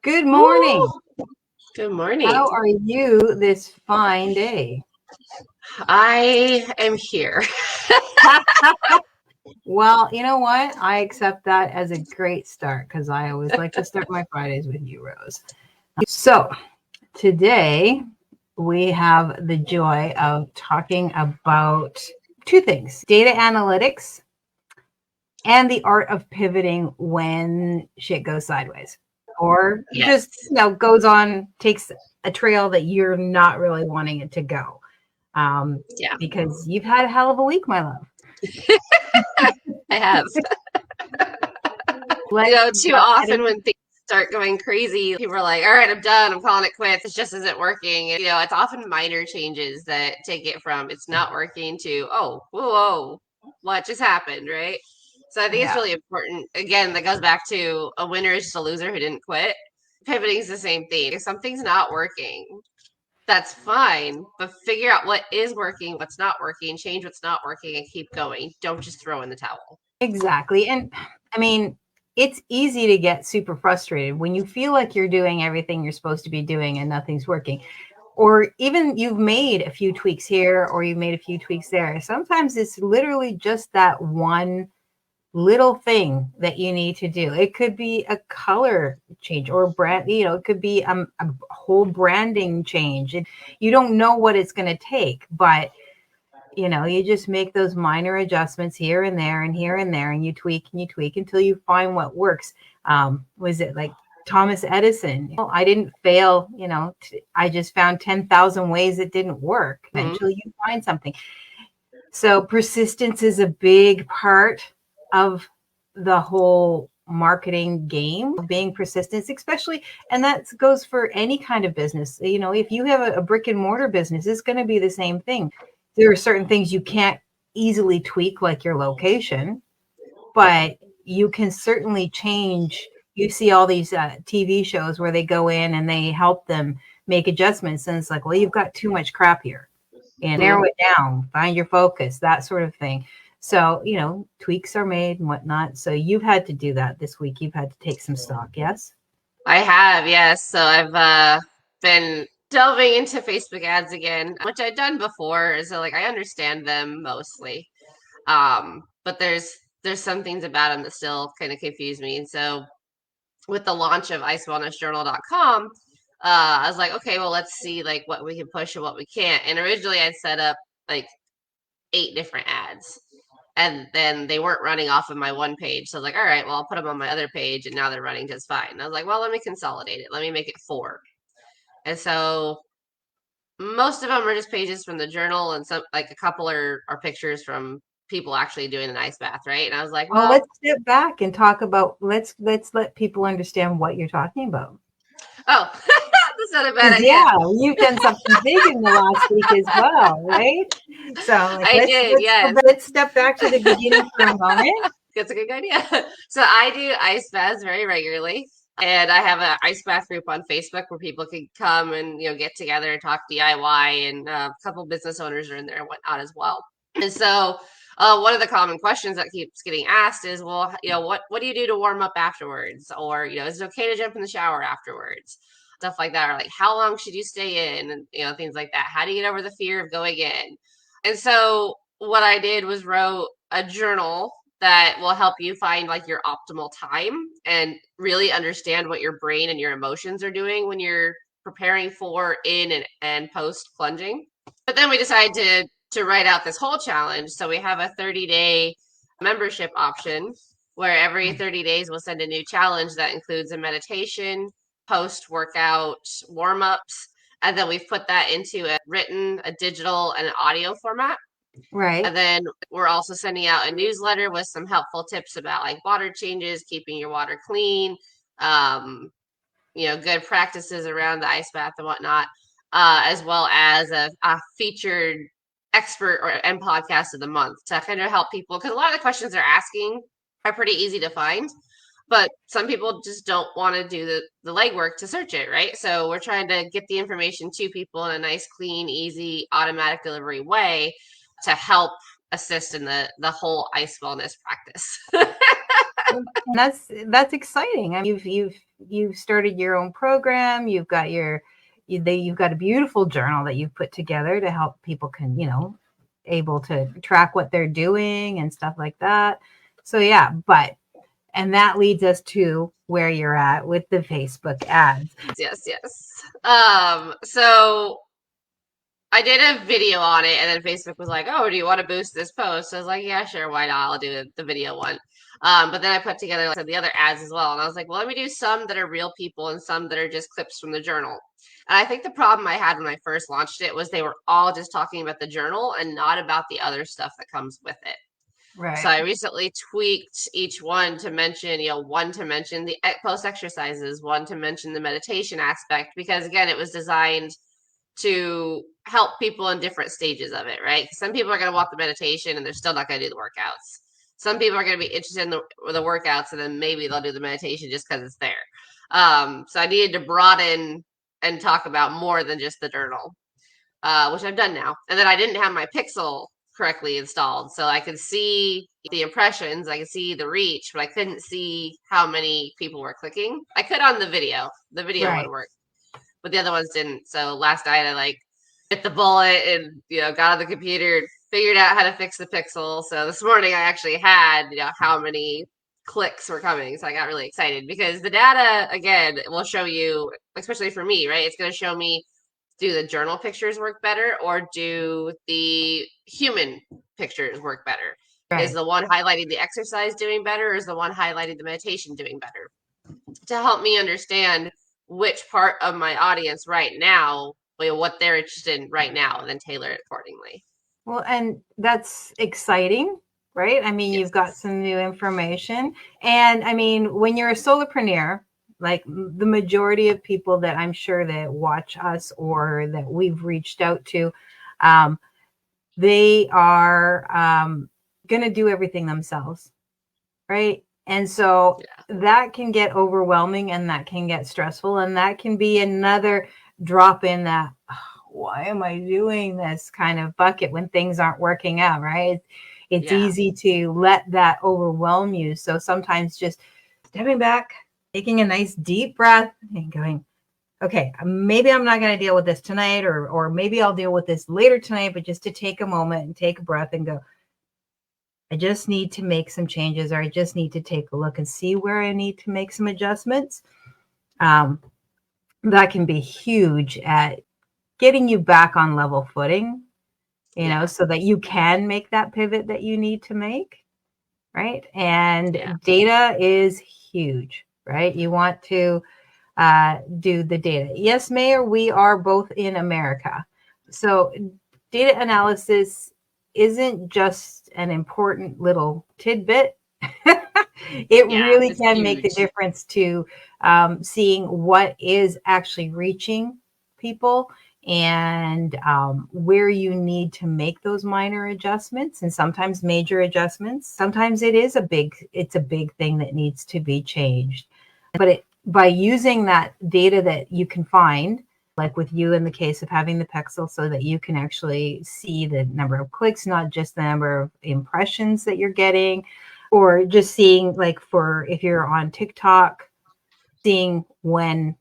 Good morning. Ooh, good morning. How are you this fine day? I am here. Well, you know what? I accept that as a great start because I always like to start my Fridays with you, Rose. So today we have the joy of talking about two things: data analytics and the art of pivoting when shit goes sideways. Or Yes. just, takes a trail that you're not really wanting it to go. Yeah. Because you've had a hell of a week, my love. I have. Too often when things start going crazy, people are like, all right, I'm done. I'm calling it quits. It just isn't working. And, it's often minor changes that take it from it's not working to, oh, whoa, what just happened, right? So I think it's really important. Again, that goes back to a winner is just a loser who didn't quit. Pivoting is the same thing. If something's not working, that's fine, but figure out what is working, what's not working, change what's not working, and keep going. Don't just throw in the towel. Exactly. And I mean, it's easy to get super frustrated when you feel like you're doing everything you're supposed to be doing and nothing's working. Or even you've made a few tweaks here or you've made a few tweaks there. Sometimes it's literally just that one little thing that you need to do. It could be a color change or brand, it could be a whole branding change. You don't know what it's going to take, but you just make those minor adjustments here and there and here and there, and you tweak until you find what works. Was it like Thomas Edison? I didn't fail, I just found 10,000 ways it didn't work. Eventually you find something. So persistence is a big part of the whole marketing game, being persistent, especially, and that goes for any kind of business. If you have a brick and mortar business, it's going to be the same thing. There are certain things you can't easily tweak, like your location, but you can certainly change. You see all these TV shows where they go in and they help them make adjustments, and it's like, well, you've got too much crap here, and narrow it down, find your focus, that sort of thing. So, tweaks are made and whatnot. So you've had to do that this week. You've had to take some stock, yes? I have, yes. So I've been delving into Facebook ads again, which I'd done before. So I understand them mostly. But there's some things about them that still kind of confuse me. And so with the launch of icewellnessjournal.com, I was like, okay, well, let's see what we can push and what we can't. And originally I'd set up 8 different ads. And then they weren't running off of my one page. So I was like, all right, well, I'll put them on my other page, and now they're running just fine. And I was like, well, let me consolidate it. Let me make it 4. And so most of them are just pages from the journal, and some a couple are pictures from people actually doing an ice bath, right? And I was like, well, let's step back and talk about, let's let people understand what you're talking about. Oh, that's not a bad idea. Yeah, you've done something big in the last week as well, right? So I did, yes. Let's step back to the beginning for a moment. That's a good idea. So I do ice baths very regularly, and I have an ice bath group on Facebook where people can come and get together and talk DIY, and a couple business owners are in there and whatnot as well. And so one of the common questions that keeps getting asked is, well, what do you do to warm up afterwards? Or, is it okay to jump in the shower afterwards? Stuff like that. Or how long should you stay in? And, things like that. How do you get over the fear of going in? And so what I did was wrote a journal that will help you find your optimal time and really understand what your brain and your emotions are doing when you're preparing for, in, and post plunging. But then we decided to write out this whole challenge. So we have a 30-day membership option where every 30 days we'll send a new challenge that includes a meditation, post-workout warm-ups, and then we've put that into a written, a digital, and an audio format. Right. And then we're also sending out a newsletter with some helpful tips about water changes, keeping your water clean, good practices around the ice bath and whatnot, as well as a featured expert and podcast of the month to kind of help people, because a lot of the questions they're asking are pretty easy to find, but some people just don't want to do the legwork to search it, right? So we're trying to get the information to people in a nice, clean, easy, automatic delivery way to help assist in the whole ice wellness practice. That's exciting. I mean, you've started your own program. You've got you've got a beautiful journal that you've put together to help people can, able to track what they're doing and stuff like that. So yeah, and that leads us to where you're at with the Facebook ads. Yes. So I did a video on it, and then Facebook was like, "Oh, do you want to boost this post?" So I was like, "Yeah, sure, why not? I'll do the video one." But then I put together like the other ads as well, and I was like, "Well, let me do some that are real people and some that are just clips from the journal." And I think the problem I had when I first launched it was they were all just talking about the journal and not about the other stuff that comes with it. Right. So I recently tweaked each one to mention, one to mention the post exercises, one to mention the meditation aspect, because again, it was designed to help people in different stages of it, right? Some people are going to want the meditation and they're still not going to do the workouts. Some people are going to be interested in the workouts and then maybe they'll do the meditation just because it's there. So I needed to broaden and talk about more than just the journal, which I've done now. And then I didn't have my Pixel correctly installed, so I could see the impressions, I could see the reach, but I couldn't see how many people were clicking. I could on the video. The video Right. one worked, but the other ones didn't. So last night I bit the bullet and got on the computer, figured out how to fix the Pixel. So this morning I actually had how many clicks were coming. So I got really excited because the data again will show you, especially for me, right? It's going to show me, do the journal pictures work better or do the human pictures work better? Right. Is the one highlighting the exercise doing better, or is the one highlighting the meditation doing better? To help me understand which part of my audience right now, what they're interested in right now, and then tailor it accordingly. Well, and that's exciting, right? I mean, yes. You've got some new information. And I mean, when you're a solopreneur, like the majority of people that I'm sure that watch us or that we've reached out to, they are going to do everything themselves, right? And so that can get overwhelming and that can get stressful. And that can be another drop in that, why am I doing this kind of bucket when things aren't working out, right? It's easy to let that overwhelm you. So sometimes just stepping back, taking a nice deep breath and going, okay, maybe I'm not going to deal with this tonight, or maybe I'll deal with this later tonight, but just to take a moment and take a breath and go, I just need to make some changes, or I just need to take a look and see where I need to make some adjustments. That can be huge at getting you back on level footing, so that you can make that pivot that you need to make, right? And data is huge, right? You want to do the data. Yes, Mayor, we are both in America. So data analysis isn't just an important little tidbit. It really can huge. Make the difference to seeing what is actually reaching people and where you need to make those minor adjustments and sometimes major adjustments. Sometimes it's a big thing that needs to be changed. But by using that data that you can find, like with you in the case of having the Pixel, so that you can actually see the number of clicks, not just the number of impressions that you're getting, or just seeing, like, for if you're on TikTok, seeing when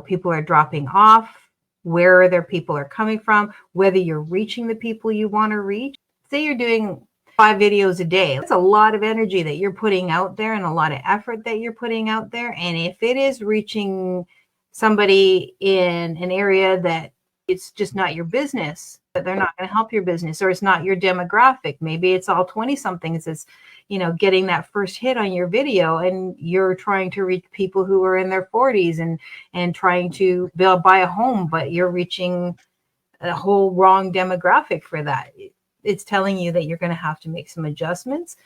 people are dropping off, where their people are coming from, whether you're reaching the people you want to reach. Say you're doing 5 videos a day. That's a lot of energy that you're putting out there and a lot of effort that you're putting out there. And if it is reaching somebody in an area that it's just not your business, that they're not going to help your business, or it's not your demographic, maybe it's all 20 somethings that's getting that first hit on your video, and you're trying to reach people who are in their 40s and trying to buy a home, but you're reaching a whole wrong demographic for that. It's telling you that you're going to have to make some adjustments.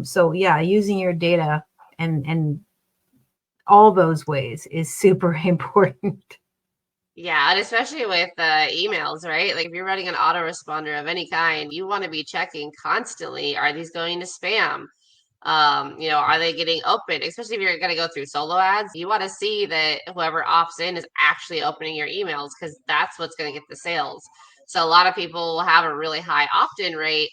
So using your data and all those ways is super important. Yeah, and especially with emails, right? Like if you're running an autoresponder of any kind, you want to be checking constantly. Are these going to spam? Are they getting open? Especially if you're going to go through solo ads, you want to see that whoever opts in is actually opening your emails, because that's what's going to get the sales. So a lot of people will have a really high opt-in rate,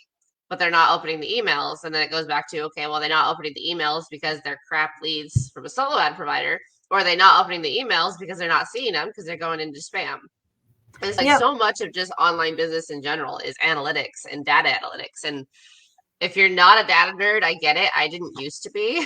but they're not opening the emails. And then it goes back to, okay, well, they're not opening the emails because they're crap leads from a solo ad provider, or are they not opening the emails because they're not seeing them because they're going into spam. And it's like Yep. so much of just online business in general is analytics and data analytics. And if you're not a data nerd, I get it. I didn't used to be.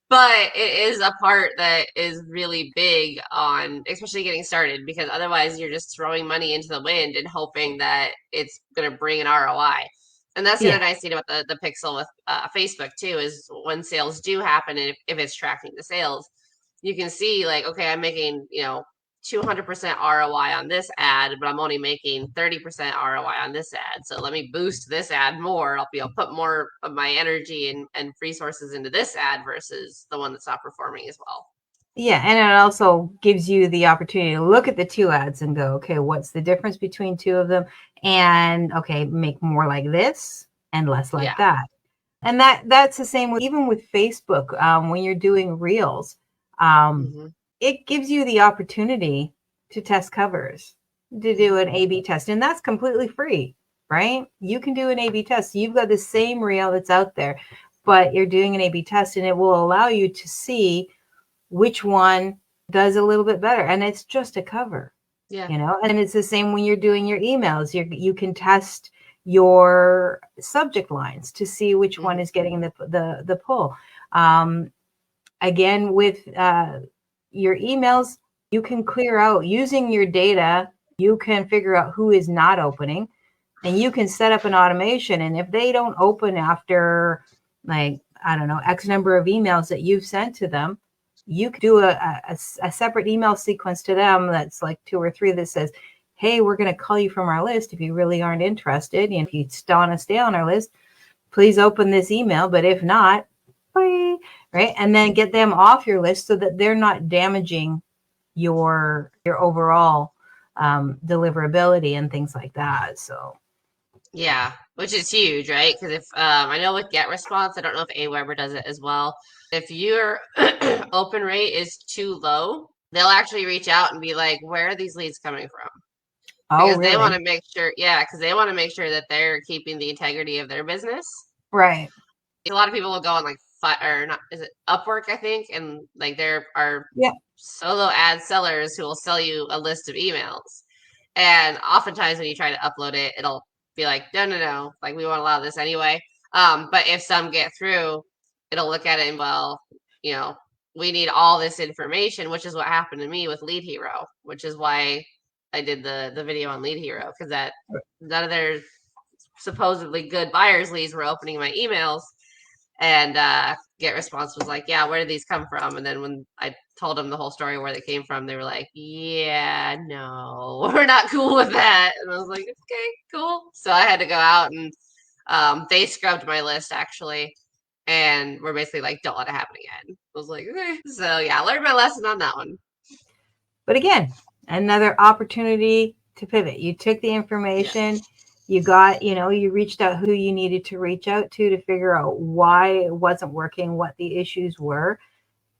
But it is a part that is really big on, especially getting started, because otherwise you're just throwing money into the wind and hoping that it's going to bring an ROI. And that's the Yeah. other nice thing about the pixel with Facebook too, is when sales do happen, and if it's tracking the sales, you can see like, okay, I'm making, 200% ROI on this ad, but I'm only making 30% ROI on this ad. So let me boost this ad more. I'll be able to put more of my energy and resources into this ad versus the one that's not performing as well. Yeah, and it also gives you the opportunity to look at the two ads and go, okay, what's the difference between two of them? And okay, make more like this and less like that. And that's the same with even with Facebook. When you're doing reels, it gives you the opportunity to test covers, to do an A/B test, and that's completely free, right? You can do an A/B test. You've got the same reel that's out there, but you're doing an A/B test, and it will allow you to see which one does a little bit better. And it's just a cover, and it's the same when you're doing your emails. You can test your subject lines to see which one is getting the pull. Again, with your emails, you can clear out using your data. You can figure out who is not opening, and you can set up an automation. And if they don't open after, like, I don't know, X number of emails that you've sent to them, you can do a separate email sequence to them that's like 2 or 3 that says, hey, we're going to call you from our list if you really aren't interested. And if you want to stay on our list, please open this email. But if not, bye. Right? And then get them off your list so that they're not damaging your overall deliverability and things like that. So yeah, which is huge, right? Because if I know with GetResponse, I don't know if Aweber does it as well. If your open rate is too low, they'll actually reach out and be like, where are these leads coming from? Because really? they want to make sure, because they want to make sure that they're keeping the integrity of their business. Right. A lot of people will go on like or not, is it Upwork, I think, and like there are solo ad sellers who will sell you a list of emails, and oftentimes when you try to upload it, it'll be like, no, like we won't allow this anyway. But if some get through, it'll look at it and, well, we need all this information, which is what happened to me with Lead Hero, which is why I did the video on Lead Hero, because that none of their supposedly good buyers leads were opening my emails. And GetResponse was like, yeah, where did these come from? And then when I told them the whole story where they came from, they were like, yeah, no, we're not cool with that. And I was like, okay, cool. So I had to go out and they scrubbed my list actually. And we're basically like, don't let it happen again. I was like, okay. So yeah, I learned my lesson on that one. But again, another opportunity to pivot. You took the information. Yeah. You got, you reached out who you needed to reach out to figure out why it wasn't working, what the issues were.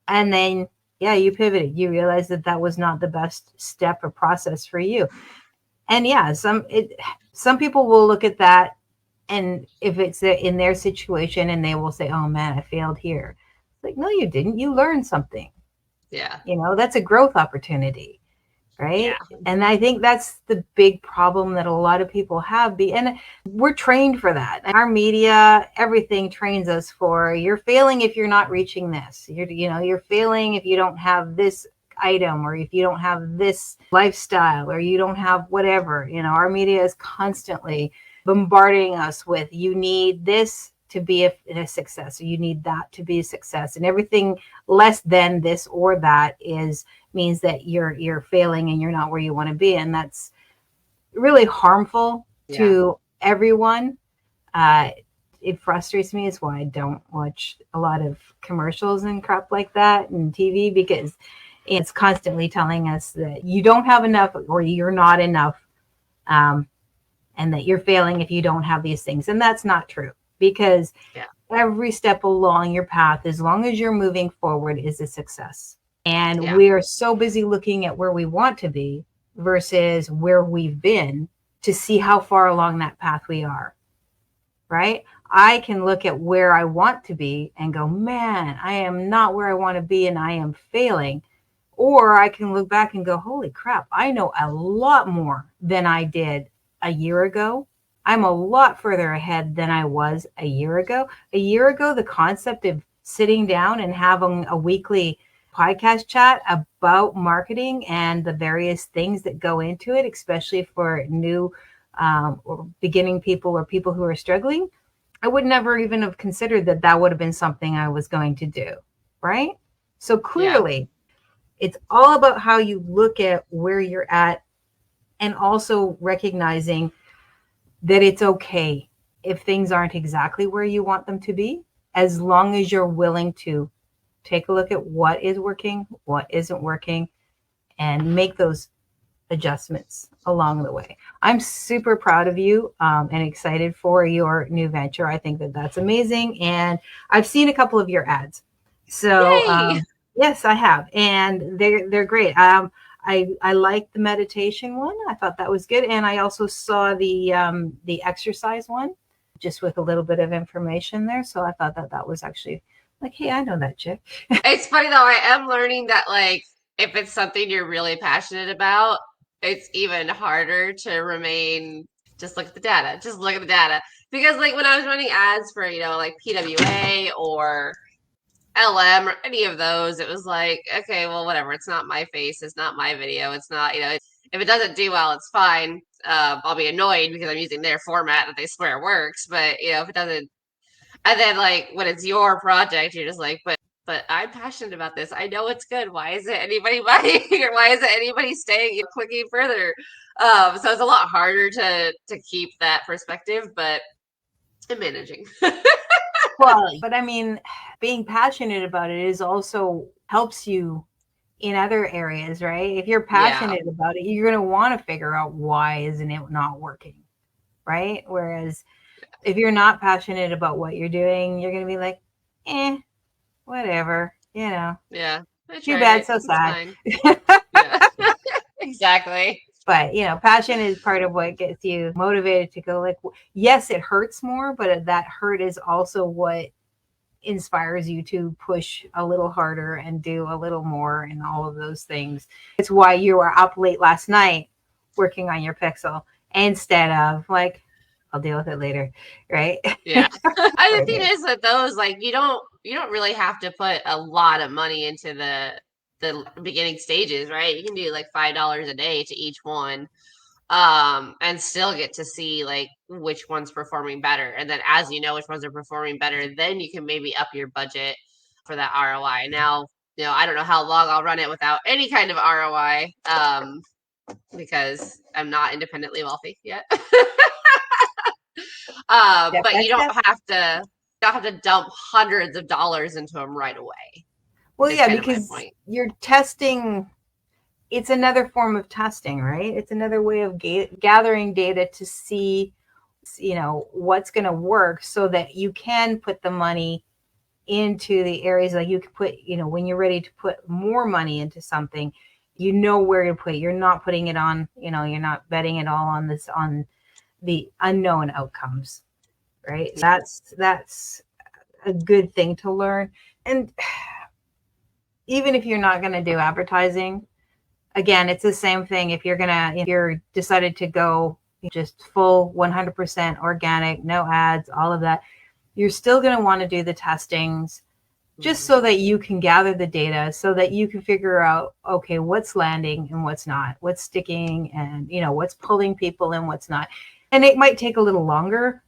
And then, you pivoted. You realized that was not the best step or process for you. And some people will look at that, and if it's in their situation, and they will say, oh man, I failed here. It's like, no, you didn't. You learned something. Yeah. That's a growth opportunity. Right. Yeah. And I think that's the big problem that a lot of people have. And we're trained for that. Our media, everything trains us for, you're failing if you're not reaching this. You're failing if you don't have this item, or if you don't have this lifestyle, or you don't have whatever. Our media is constantly bombarding us with, you need this to be a success, or you need that to be a success, and everything less than this or that means that you're failing and you're not where you want to be. And that's really harmful to everyone. It frustrates me. It's why I don't watch a lot of commercials and crap like that and TV, because it's constantly telling us that you don't have enough, or you're not enough, and that you're failing if you don't have these things. And that's not true, because every step along your path, as long as you're moving forward, is a success. And we are so busy looking at where we want to be versus where we've been to see how far along that path we are. right? I can look at where I want to be and go, man, I am not where I want to be and I am failing. Or I can look back and go, holy crap, I know a lot more than I did a year ago. I'm a lot further ahead than I was a year ago. A year ago, the concept of sitting down and having a weekly podcast chat about marketing and the various things that go into it, especially for new or beginning people or people who are struggling, I would never even have considered that that would have been something I was going to do. Right. So clearly, it's all about how you look at where you're at and also recognizing that it's okay if things aren't exactly where you want them to be, as long as you're willing to take a look at what is working, what isn't working, and make those adjustments along the way. I'm super proud of you and excited for your new venture. I think that that's amazing. And I've seen a couple of your ads. So yes, I have. And they're great. I liked the meditation one. I thought that was good. And I also saw the exercise one, just with a little bit of information there. So I thought that that was actually like, hey, I know that chick. It's funny though, I am learning that like if it's something you're really passionate about, it's even harder to remain just look at the data. Just look at the data. Because like when I was running ads for, like PWA or LM or any of those, it was like, okay, well, whatever. It's not my face. It's not my video. It's not, if it doesn't do well, it's fine. I'll be annoyed because I'm using their format that they swear works. But, if it doesn't, and then like when it's your project, you're just like, but I'm passionate about this. I know it's good. Why isn't anybody buying or why isn't anybody staying and clicking further? So it's a lot harder to keep that perspective, but I'm managing. Well, but I mean, being passionate about it is also helps you in other areas, right? If you're passionate about it, you're going to want to figure out why isn't it not working, right? Whereas if you're not passionate about what you're doing, you're going to be like, whatever, Yeah. Too bad, so sad. Yeah. Exactly. But, passion is part of what gets you motivated to go like, yes, it hurts more, but that hurt is also what inspires you to push a little harder and do a little more and all of those things. It's why you were up late last night working on your Pixel instead of like, I'll deal with it later, right? Yeah. The thing is that those, like, you don't really have to put a lot of money into the beginning stages, right? You can do like $5 a day to each one, and still get to see like which one's performing better. And then as you know which ones are performing better, then you can maybe up your budget for that ROI. Now, I don't know how long I'll run it without any kind of ROI, because I'm not independently wealthy yet. But you don't have to dump hundreds of dollars into them right away. Well, yeah, because you're testing. It's another form of testing, right? It's another way of gathering data to see, what's going to work so that you can put the money into the areas like you can put, when you're ready to put more money into something, where to put it. You're not putting it on, you're not betting it all on the unknown outcomes, right? That's a good thing to learn. And even if you're not going to do advertising, again, it's the same thing. If you're decided to go just full 100% organic, no ads, all of that, you're still going to want to do the testings just so that you can gather the data, so that you can figure out, okay, what's landing and what's not, what's sticking and, what's pulling people and what's not. And it might take a little longer,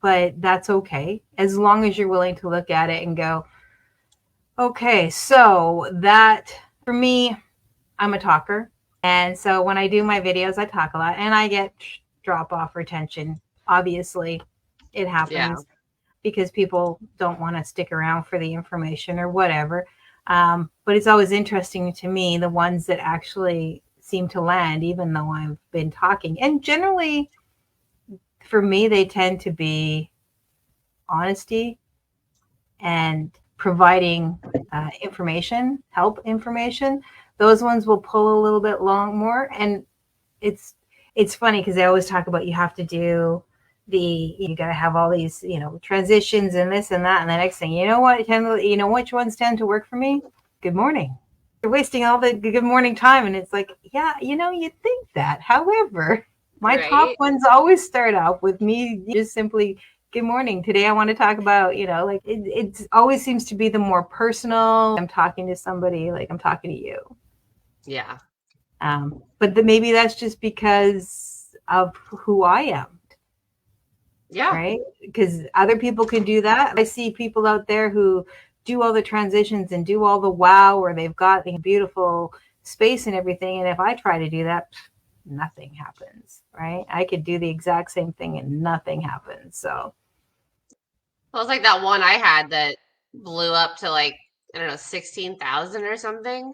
but that's okay. As long as you're willing to look at it and go, okay, so that for me, I'm a talker. And so when I do my videos, I talk a lot and I get drop off retention. Obviously, it happens because people don't want to stick around for the information or whatever. But it's always interesting to me, the ones that actually seem to land, even though I've been talking. And generally, for me, they tend to be honesty and providing information, help information. Those ones will pull a little bit more. And it's funny because they always talk about you have to do you got to have all these, transitions and this and that. And the next thing, you know what, which ones tend to work for me? Good morning. You're wasting all the good morning time. And it's like, yeah, you'd think that. However, my top ones always start out with me just simply, good morning. Today I want to talk about, it always seems to be the more personal. I'm talking to somebody like I'm talking to you. Yeah. But maybe that's just because of who I am. Yeah. Right? Because other people can do that. I see people out there who do all the transitions and do all the wow, or they've got a beautiful space and everything. And if I try to do that, nothing happens, right? I could do the exact same thing and nothing happens. So. Well, it's like that one I had that blew up to like, I don't know, 16,000 or something.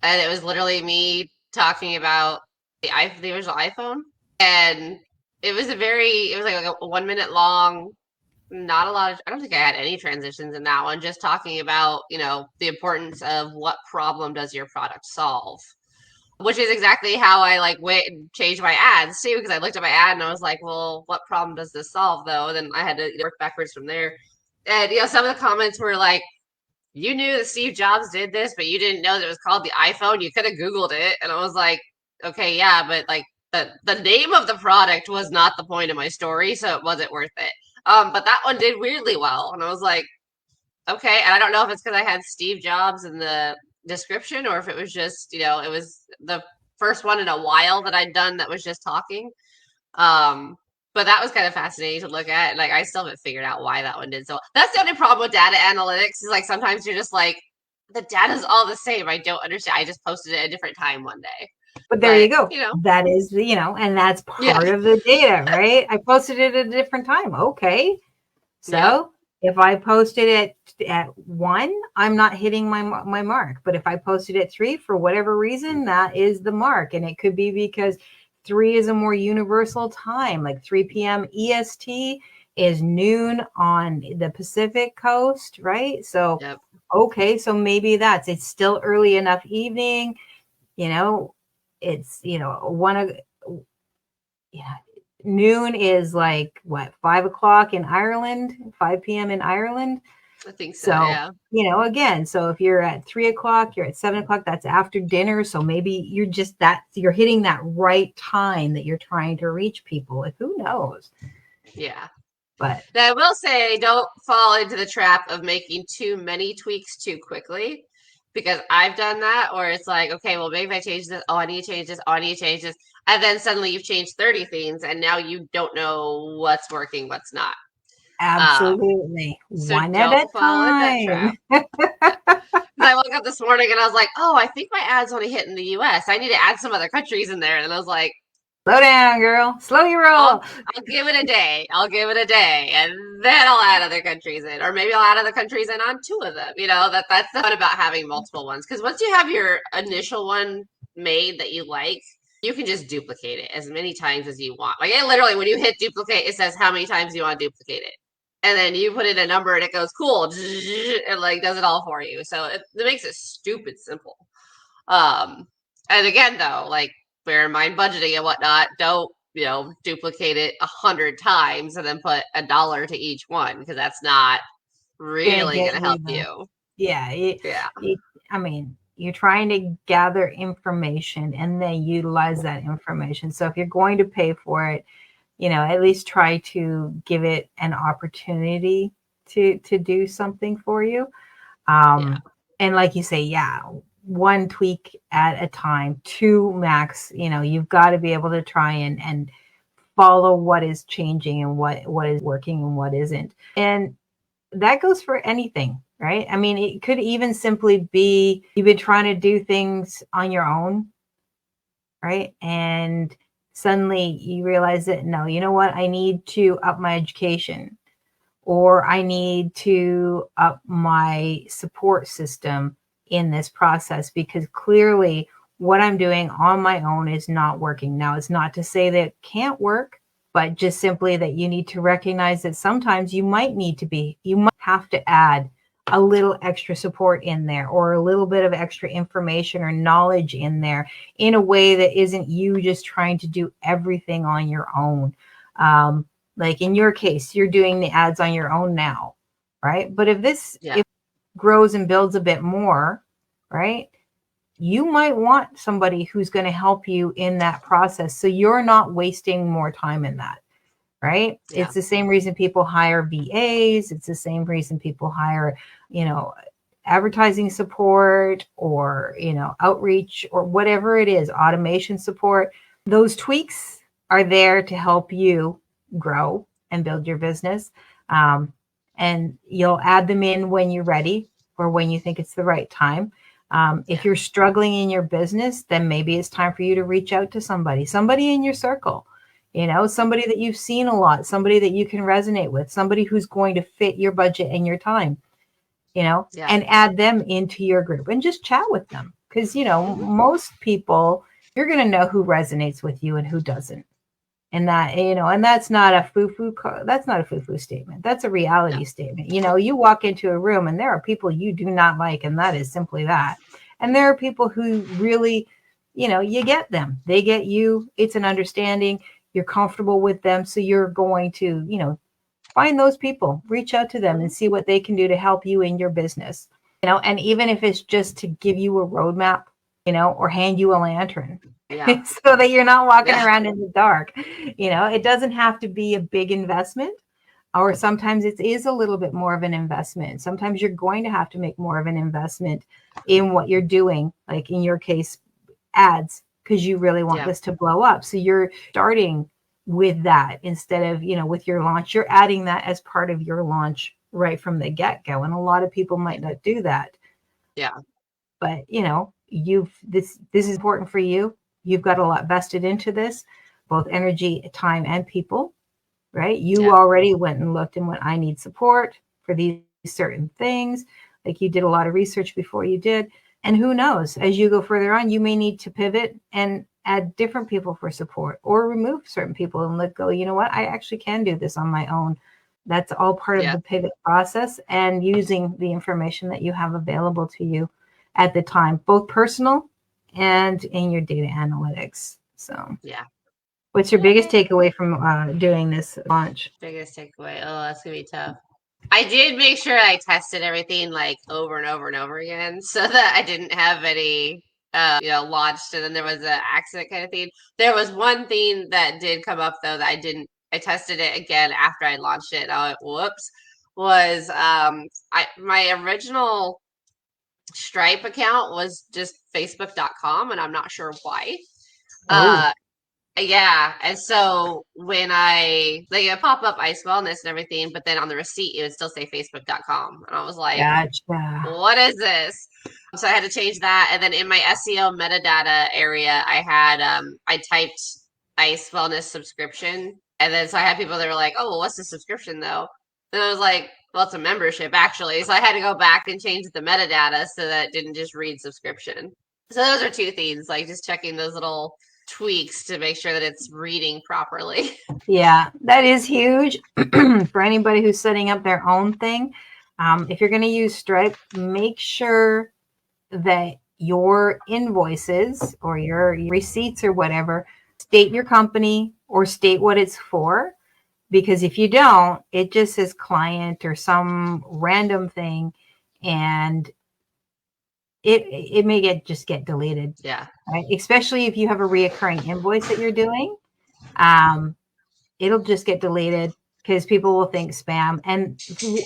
And it was literally me talking about the original iPhone. And it was like a 1 minute long, not a lot of, I don't think I had any transitions in that one, just talking about, the importance of what problem does your product solve, which is exactly how I like went and changed my ads too, because I looked at my ad and I was like, well, what problem does this solve though? And then I had to work backwards from there. And, some of the comments were like, you knew that Steve Jobs did this, but you didn't know that it was called the iPhone. You could have Googled it. And I was like, okay, yeah, but like the name of the product was not the point of my story, so it wasn't worth it. But that one did weirdly well. And I was like, okay. And I don't know if it's because I had Steve Jobs in the description or if it was just, it was the first one in a while that I'd done that was just talking. But that was kind of fascinating to look at. Like, I still haven't figured out why that one did so. That's the only problem with data analytics is like sometimes you're just like, the data's all the same. I don't understand. I just posted it at a different time one day. But there you go. That is, and that's part of the data, right? I posted it at a different time. Okay. So if I posted it at 1, I'm not hitting my mark. But if I posted at 3, for whatever reason, that is the mark. And it could be because 3 is a more universal time, like 3 p.m. EST is noon on the Pacific coast, right? So, okay, so maybe it's still early enough evening, it's, noon is like what, 5 o'clock in Ireland, 5 p.m. in Ireland. I think so, yeah. Again, so if you're at 3 o'clock, you're at 7 o'clock, that's after dinner. So maybe you're hitting that right time that you're trying to reach people. Like, who knows? Yeah. But now, I will say, don't fall into the trap of making too many tweaks too quickly, because I've done that where it's like, okay, well, maybe if I change this, I need to change this, I need to change this. And then suddenly you've changed 30 things and now you don't know what's working, what's not. Absolutely. So one at a time. I woke up this morning and I was like, oh, I think my ads only hit in the US. I need to add some other countries in there. And I was like, slow down, girl. Slow your roll. I'll give it a day. And then I'll add other countries in. Or maybe I'll add other countries in on 2 of them. That's the fun about having multiple ones. Because once you have your initial one made that you like, you can just duplicate it as many times as you want. Like, literally, when you hit duplicate, it says how many times you want to duplicate it. And then you put in a number and it goes, cool. It like does it all for you. So it makes it stupid simple. And again, though, like, bear in mind budgeting and whatnot. Don't, duplicate it 100 times and then put $1 to each one, because that's not really going to help you. Yeah. I mean, you're trying to gather information and then utilize that information. So if you're going to pay for it, at least try to give it an opportunity to do something for you. And like you say, 1 tweak at a time, 2 max. You've got to be able to try and follow what is changing and what is working and what isn't. And that goes for anything, right? I mean, it could even simply be you've been trying to do things on your own, right? And suddenly you realize that, no, you know what? I need to up my education, or I need to up my support system in this process, because clearly what I'm doing on my own is not working. Now, it's not to say that it can't work, but just simply that you need to recognize that sometimes you might have to add a little extra support in there, or a little bit of extra information or knowledge in there, in a way that isn't you just trying to do everything on your own. Like in your case, you're doing the ads on your own now, right? But if this Yeah. if grows and builds a bit more, right? You might want somebody who's going to help you in that process. So you're not wasting more time in that, right? Yeah. It's the same reason people hire VAs. It's the same reason people hire, advertising support or, outreach or whatever it is, automation support. Those tweaks are there to help you grow and build your business. And you'll add them in when you're ready or when you think it's the right time. If you're struggling in your business, then maybe it's time for you to reach out to somebody in your circle, somebody that you've seen a lot, somebody that you can resonate with, somebody who's going to fit your budget and your time, and add them into your group and just chat with them. Because, most people, you're going to know who resonates with you and who doesn't. And that, and that's not a foo-foo statement. That's a reality statement. You walk into a room and there are people you do not like, and that is simply that. And there are people who really, you get them. They get you. It's an understanding. You're comfortable with them. So you're going to, find those people, reach out to them and see what they can do to help you in your business. And even if it's just to give you a roadmap, or hand you a lantern. Yeah. So that you're not walking around in the dark. It doesn't have to be a big investment, or sometimes it is a little bit more of an investment. Sometimes you're going to have to make more of an investment in what you're doing, like in your case, ads, because you really want this to blow up. So you're starting with that instead of, with your launch, you're adding that as part of your launch right from the get-go. And a lot of people might not do that. Yeah. But, this is important for you. You've got a lot vested into this, both energy, time, and people, right? You already went and looked and went, I need support for these certain things. Like you did a lot of research before you did. And who knows, as you go further on, you may need to pivot and add different people for support or remove certain people and let go. You know what? I actually can do this on my own. That's all part of the pivot process and using the information that you have available to you at the time, both personal and in your data analytics. So, what's your biggest takeaway from doing this launch? Biggest takeaway? Oh, that's gonna be tough. I did make sure I tested everything like over and over and over again, so that I didn't have any, launched and then there was an accident kind of thing. There was one thing that did come up though that I didn't. I tested it again after I launched it. And I went, whoops. Was my original Stripe account was just facebook.com and I'm not sure why. Yeah, and so when I a pop up Ice Wellness and everything, but then on the receipt it would still say facebook.com. And I was like, what is this? So I had to change that. And then in my SEO metadata area, I had I typed Ice Wellness subscription. And then so I had people that were like, oh, well, what's the subscription though? And I was like, well, it's a membership actually. So I had to go back and change the metadata so that it didn't just read subscription. So those are two things, like just checking those little tweaks to make sure that it's reading properly. Yeah, that is huge for anybody who's setting up their own thing. If you're going to use Stripe, make sure that your invoices or your receipts or whatever state your company or state what it's for. Because if you don't, it just says client or some random thing, and it may just get deleted. Yeah. Right? Especially if you have a reoccurring invoice that you're doing. It'll just get deleted because people will think spam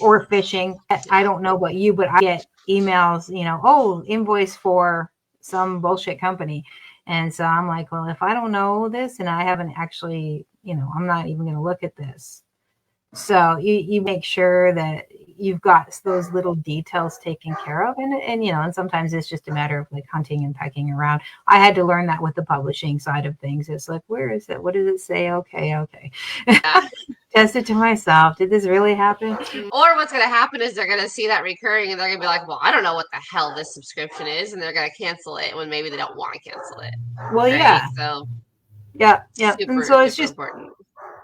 or phishing. I don't know about you, but I get emails, invoice for some bullshit company. And so I'm like, well, if I don't know this and I haven't actually, I'm not even going to look at this. So you make sure that you've got those little details taken care of. And sometimes it's just a matter of like hunting and pecking around. I had to learn that with the publishing side of things. It's like, where is it? What does it say? Okay. Yeah. Test it to myself. Did this really happen? Or what's going to happen is they're going to see that recurring and they're going to be like, well, I don't know what the hell this subscription is. And they're going to cancel it when maybe they don't want to cancel it. Well, right? Yeah. So yeah. And so it's just important.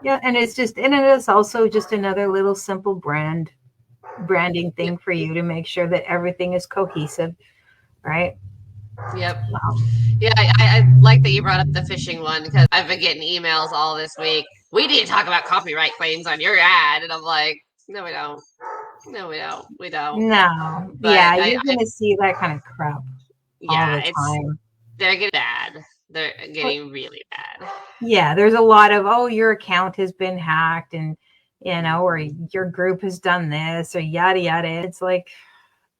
Yeah. And it is also just another little simple branding thing for you to make sure that everything is cohesive. Right. Yep. Wow. Yeah, I like that you brought up the phishing one because I've been getting emails all this week. We need to talk about copyright claims on your ad, and I'm like, no, we don't. No, we don't. We don't. No, But yeah, you're gonna see that kind of crap all yeah, the time. they're getting bad. They're getting really bad. Yeah, there's a lot of, oh, your account has been hacked, and or your group has done this, or yada yada. It's like,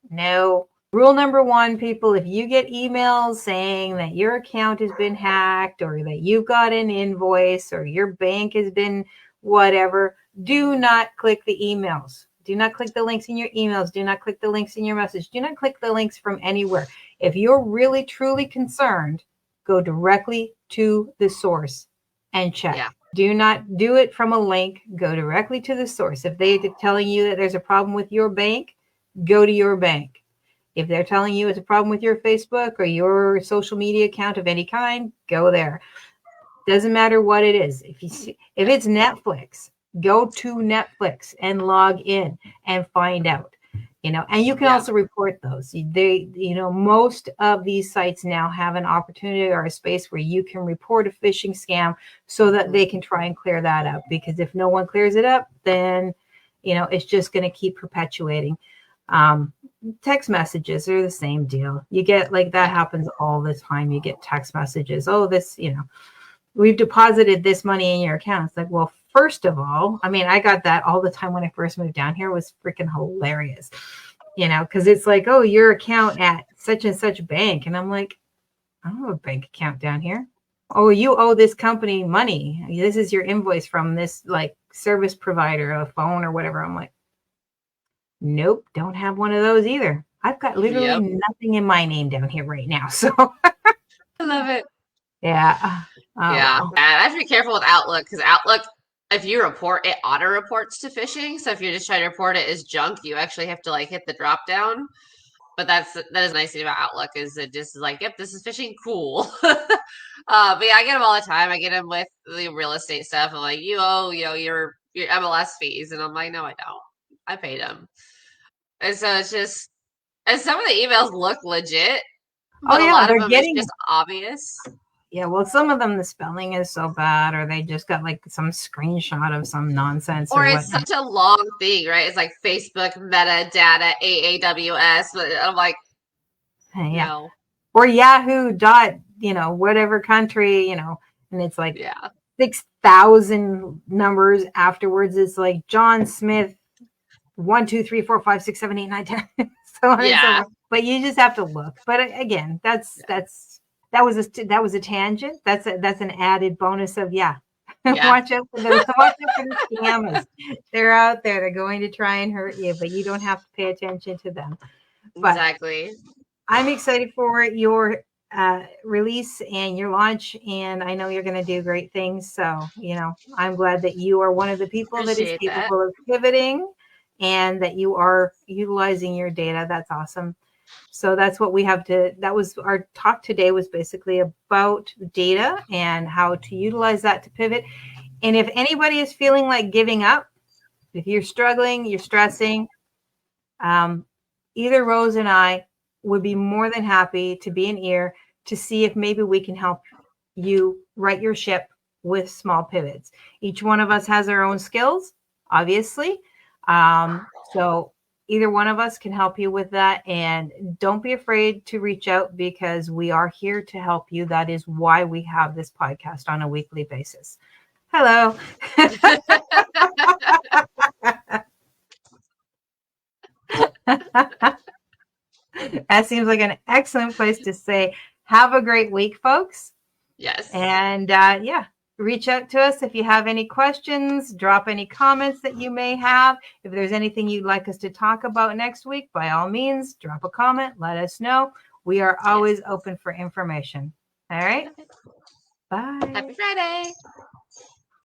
no. Rule number one, people, if you get emails saying that your account has been hacked, or that you've got an invoice, or your bank has been whatever, do not click the emails. Do not click the links in your emails. Do not click the links in your message. Do not click the links from anywhere. If you're really, truly concerned, go directly to the source and check. Yeah. Do not do it from a link. Go directly to the source. If they're telling you that there's a problem with your bank, go to your bank. If they're telling you it's a problem with your Facebook or your social media account of any kind, go there. Doesn't matter what it is. If it's Netflix, go to Netflix and log in and find out. And you can also report those. Most of these sites now have an opportunity or a space where you can report a phishing scam so that they can try and clear that up. Because if no one clears it up, then it's just going to keep perpetuating. Text messages are the same deal. You get that happens all the time. You get text messages. Oh, this, we've deposited this money in your account. It's like, well, first of all, I got that all the time when I first moved down here. It was freaking hilarious, because it's like, oh, your account at such and such bank. And I'm like, I don't have a bank account down here. Oh, you owe this company money. This is your invoice from this service provider, a phone or whatever. I'm like, nope, don't have one of those either. I've got literally nothing in my name down here right now. So I love it. Yeah. Yeah. I have to be careful with Outlook because Outlook, if you report it, auto reports to phishing. So if you're just trying to report it as junk, you actually have to hit the drop down. But that is nice thing about Outlook is it just is yep, this is phishing, cool. But yeah, I get them all the time. I get them with the real estate stuff. I'm like, you owe your MLS fees, and I'm like, no, I don't. I paid them. And so it's just, and some of the emails look legit, but a lot of them is just obvious. Yeah, well, some of them, the spelling is so bad, or they just got some screenshot of some nonsense. Or it's such a long thing, right? It's like Facebook, metadata, AAWS. But I'm like, no. Or Yahoo dot, whatever country, and it's 6,000 numbers afterwards. It's like John Smith, 1, 2, 3, 4, 5, 6, 7, 8, 9, 10. So but you just have to look. But again, that was a tangent. That's an added bonus of watch out for those. Watch out for the scammers. They're out there. They're going to try and hurt you, but you don't have to pay attention to them. But exactly. I'm excited for your release and your launch, and I know you're going to do great things. So I'm glad that you are one of the people that is capable of pivoting, and that you are utilizing your data. That's awesome. So that's what we have that was our talk today, was basically about data and how to utilize that to pivot. And if anybody is feeling like giving up, if you're struggling, you're stressing, either Rose and I would be more than happy to be an ear to see if maybe we can help you right your ship with small pivots. Each one of us has our own skills, obviously. So either one of us can help you with that. And don't be afraid to reach out, because we are here to help you. That is why we have this podcast on a weekly basis. Hello. That seems like an excellent place to say, have a great week, folks. Yes. And reach out to us if you have any questions, drop any comments that you may have. If there's anything you'd like us to talk about next week, by all means, drop a comment, let us know. We are always open for information. All right. Bye. Happy Friday.